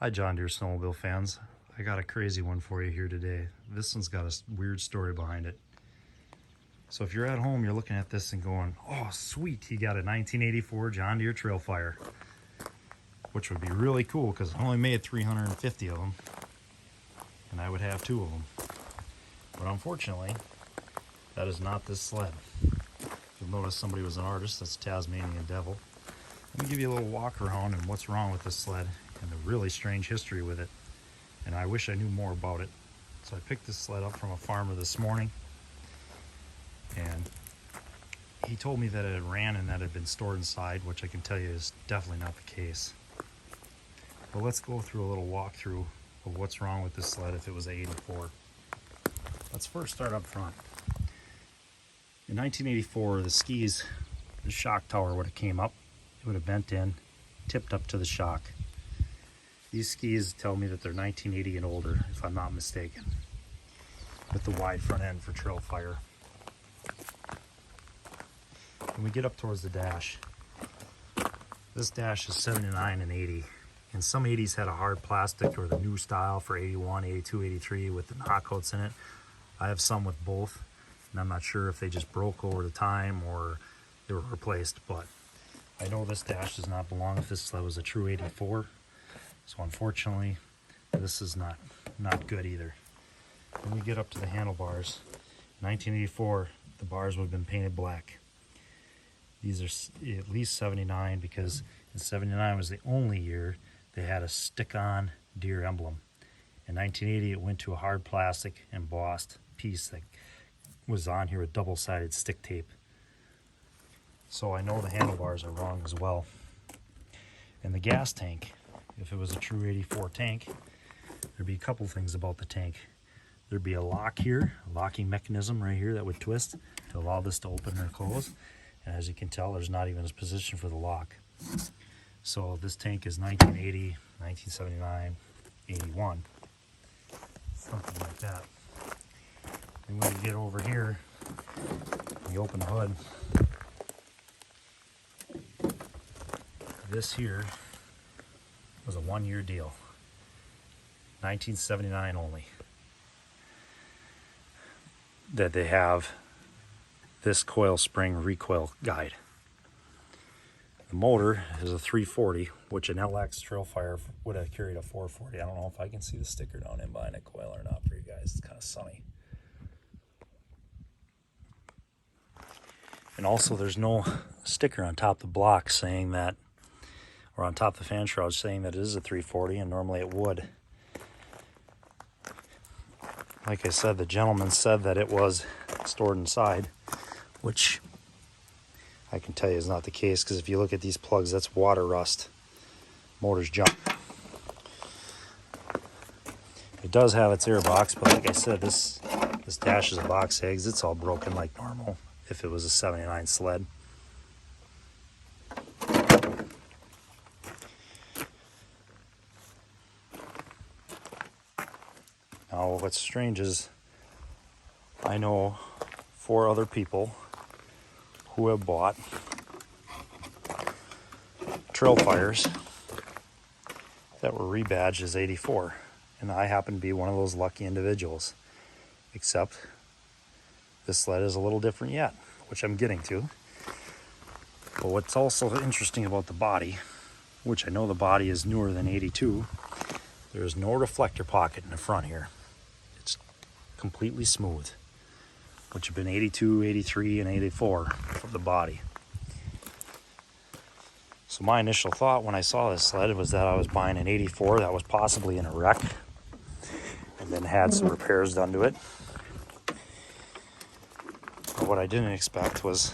Hi John Deere snowmobile fans. I got a crazy one for you here today. This one's got a weird story behind it. So if you're at home, you're looking at this and going, oh sweet, he got a 1984 John Deere Trailfire, which would be really cool because I only made 350 of them and I would have 2 of them. But unfortunately, that is not this sled. You'll notice somebody was an artist. That's Tasmanian Devil. Let me give you a little walk around and what's wrong with this sled and the really strange history with it. And I wish I knew more about it. So I picked this sled up from a farmer this morning, and he told me that it had ran and that it had been stored inside, which I can tell you is definitely not the case. But let's go through a little walkthrough of what's wrong with this sled if it was a 84. Let's first start up front. In 1984, the skis, the shock tower would have came up. It would have bent in, tipped up to the shock. These skis tell me that they're 1980 and older, if I'm not mistaken, with the wide front end for Trailfire. When we get up towards the dash, this dash is 79 and 80, and some 80s had a hard plastic or the new style for 81, 82, 83 with the knockouts in it. I have some with both, and I'm not sure if they just broke over the time or they were replaced, but I know this dash does not belong if this sled was a true 84. So unfortunately, this is not good either. When we get up to the handlebars, 1984, the bars would have been painted black. These are at least 79 because in 79 was the only year they had a stick-on deer emblem. In 1980, it went to a hard plastic embossed piece that was on here with double-sided stick tape. So I know the handlebars are wrong as well. And the gas tank, if it was a true 84 tank, there'd be a couple things about the tank. There'd be a lock here, a locking mechanism right here that would twist to allow this to open or close. And as you can tell, there's not even a position for the lock. So this tank is 1980, 1979, 81, something like that. And when you get over here, you open the hood. This here was a 1-year deal, 1979 only, that they have this coil spring recoil guide. The motor is a 340, which an LX Trailfire would have carried a 440. I don't know if I can see the sticker down in behind a coil or not for you guys. It's kind of sunny. And also there's no sticker on top of the block saying that, or on top of the fan shroud saying that it is a 340, and normally it would. Like I said, the gentleman said that it was stored inside, which I can tell you is not the case, because if you look at these plugs, that's water rust. Motor's junk. It does have its airbox, but like I said, this dash is a box eggs. It's all broken like normal if it was a 79 sled. Now, what's strange is I know 4 other people who have bought Trailfires that were rebadged as 84, and I happen to be one of those lucky individuals, except this sled is a little different yet, which I'm getting to. But what's also interesting about the body, which I know the body is newer than 82, there is no reflector pocket in the front here. It's completely smooth, which have been 82, 83, and 84 for the body. So my initial thought when I saw this sled was that I was buying an 84 that was possibly in a wreck and then had some repairs done to it. But what I didn't expect was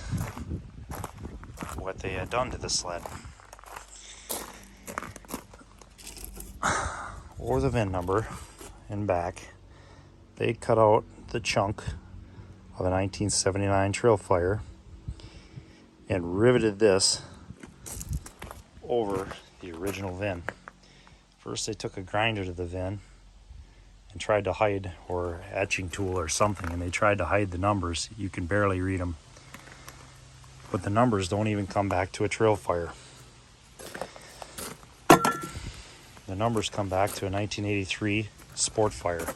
what they had done to the sled. Or the VIN number and back, they cut out the chunk of a 1979 Trailfire and riveted this over the original VIN. First they took a grinder to the VIN and tried to hide, or etching tool or something, and they tried to hide the numbers. You can barely read them, but the numbers don't even come back to a Trailfire. the numbers come back to a 1983 Sportfire.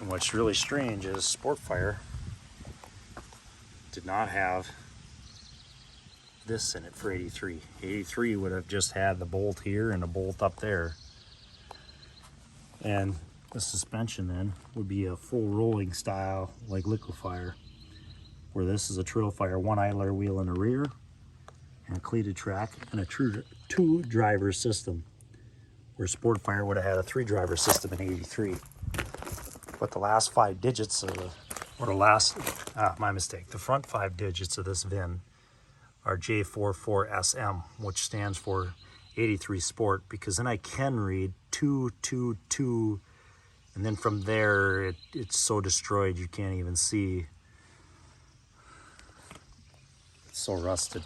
And what's really strange is Sportfire did not have this in it for 83. 83 would have just had the bolt here and a bolt up there. And the suspension then would be a full rolling style like Liquefire, where this is a Trailfire one idler wheel in the rear and a cleated track and a true two driver system, where Sportfire would have had a 3-driver system in 83. But the last 5 digits of the, or the last, my mistake, the front 5 digits of this VIN are J44SM, which stands for 83 Sport, because then I can read 222, and then from there it's so destroyed you can't even see. It's so rusted.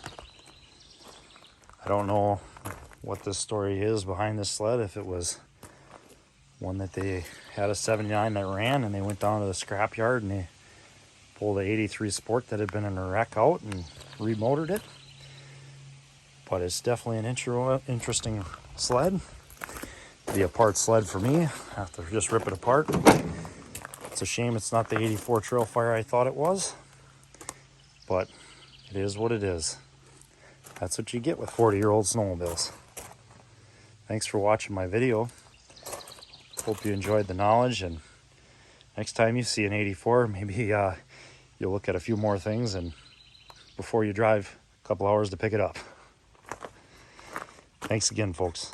I don't know what this story is behind this sled, if it was one that they had a 79 that ran and they went down to the scrap yard and they pulled a 83 Sport that had been in a wreck out and remotored it. But it's definitely an interesting sled. It'd be a part sled for me. I have to just rip it apart. It's a shame it's not the 84 Trailfire I thought it was, but it is what it is. That's what you get with 40-year-old snowmobiles. Thanks for watching my video. Hope you enjoyed the knowledge, and next time you see an 84, maybe you'll look at a few more things and before you drive a couple hours to pick it up. Thanks again, folks.